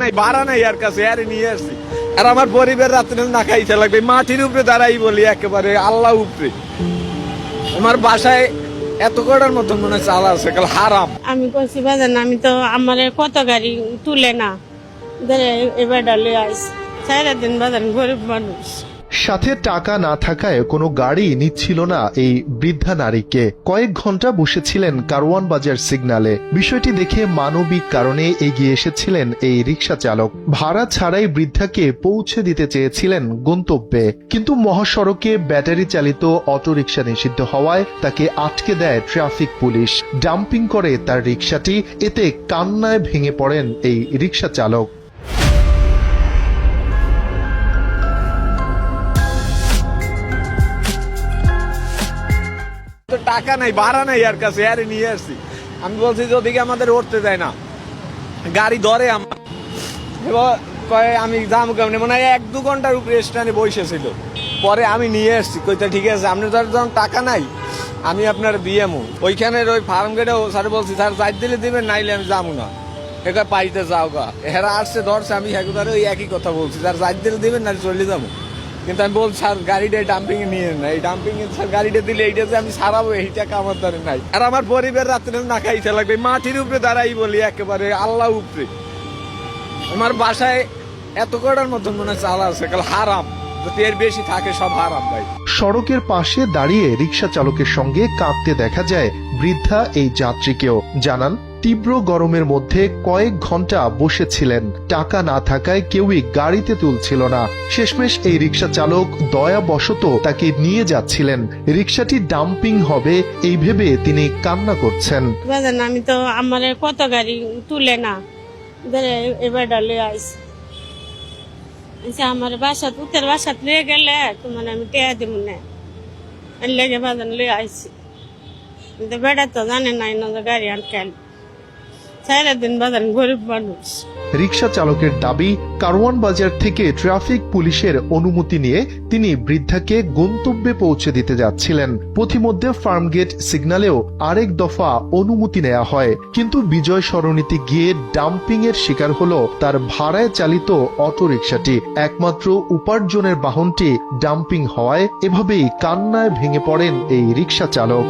নাই ভাড়া নাই আর কাছে আরে নিয়ে আসছি। আর আমার পরিবার রাত্রে না খাইতে লাগবে, মাটির উপরে দাঁড়াই বলি একেবারে আল্লাহ উপরে। আমার বাসায় এত কটার মতন মনে হয় চাল আছে, কাল হারাম। আমি কইছি বাজান আমি তো আমার কত গাড়ি তুলে না, এবার ডালে আইস সারা দিন বাজান গরিব মানুষ। সাথে টাকা না থাকায় কোনো গাড়ি নিচ্ছিল না এই বৃদ্ধা নারীকে। কয়েক ঘন্টা বসেছিলেন কারওয়ান বাজার সিগন্যালে। বিষয়টি দেখে মানবিক কারণে এগিয়ে এসেছিলেন এই রিকশা চালক। ভাড়া ছাড়াই বৃদ্ধাকে পৌঁছে দিতে চেয়েছিলেন গন্তব্যে, কিন্তু মহাসড়কে ব্যাটারি চালিত অটোরিকশা নিষিদ্ধ হওয়ায় তাকে আটকে দেয় ট্রাফিক পুলিশ। ডাম্পিং করে তার রিকশাটি, এতে কান্নায় ভেঙে পড়েন এই রিকশা চালক। টাকা নাই ভাড়া নাই আর কাছে আরে নিয়ে আসছি। আমি বলছি যে ওদিকে আমাদের উঠতে দেয় না, গাড়ি ধরে আমার। এবার কয়ে আমি যাবো কেমন, মনে হয় 1-2 ঘন্টার উপরে স্ট্যান্ডে বসেছিল। পরে আমি নিয়ে আসছি, কইতে ঠিক আছে আপনার যখন টাকা নাই আমি আপনার দিয়ে মু। ওইখানের ওই ফার্ম গেটেও স্যার বলছি স্যার যাই দিলে দিবেন, নাইলে আমি যাবো না। এবার পাইতে যাও গা, এরা আসছে ধরছে, আমি একবারে ওই একই কথা বলছি স্যার যাই দিলে দিবেন, না চলে যাবো। কিন্তু আমি বলছি স্যার গাড়িটা ডাম্পিং এ নিয়ে না, এই ডাম্পিং এ স্যার গাড়িটা দিলে এইটা যে আমি সারাবো এই টাকা আমার দ্বারা নাই। আর আমার পরিবার রাত্রে না খাইতে লাগবে, মাটির উপরে দাঁড়াই বলি একেবারে আল্লাহ উপরে। আমার বাসায় এত কটার মতন মনে হয় চাল আছে, কাল হারাম। যদি এর বেশি থাকে সব হারাম ভাই। সড়কের পাশে দাঁড়িয়ে রিকশা চালকের সঙ্গে কাঁদতে দেখা যায় বৃদ্ধা এই যাত্রীকেও। জানান, তীব্র গরমের মধ্যে কয়েক ঘন্টা বসেছিলেন, টাকা না থাকায় কেউই গাড়িতে তুলছিল না। শেষমেশ এই রিকশা চালক দয়াবশত তাকে নিয়ে যাচ্ছিলেন। রিকশাটি ডাম্পিং হবে এই ভেবে তিনি কান্না করছেন। বাজান আমি তো আমার কত গাড়ি তুলে না, এবার ডালে আইস আমার বাসাত উত্তর বাসাত লিয়ে গেলে তোমার আমি টেয়া দিব না, লেগে বাজান লিয়ে আইসি। বেড়া তো জানে নাই না গাড়ি আনকেন সারা দিন বাজান গরিব মানুষ। রিকশা চালকের দাবি, কারওয়ান বাজার থেকে ট্রাফিক পুলিশের অনুমতি নিয়ে তিনি বৃদ্ধাকে গন্তব্যে পৌঁছে দিতে যাচ্ছিলেন। পথিমধ্যে ফার্মগেট সিগন্যালেও আরেক দফা অনুমতি নেওয়া হয়, কিন্তু বিজয় সরণিতে গিয়ে ডাম্পিং এর শিকার হলো তার ভাড়ায় চালিত অটোরিকশাটি। একমাত্র উপার্জনের বাহনটি ডাম্পিং হওয়ায় এভাবেই কান্নায় ভেঙে পড়েন এই রিকশা চালক।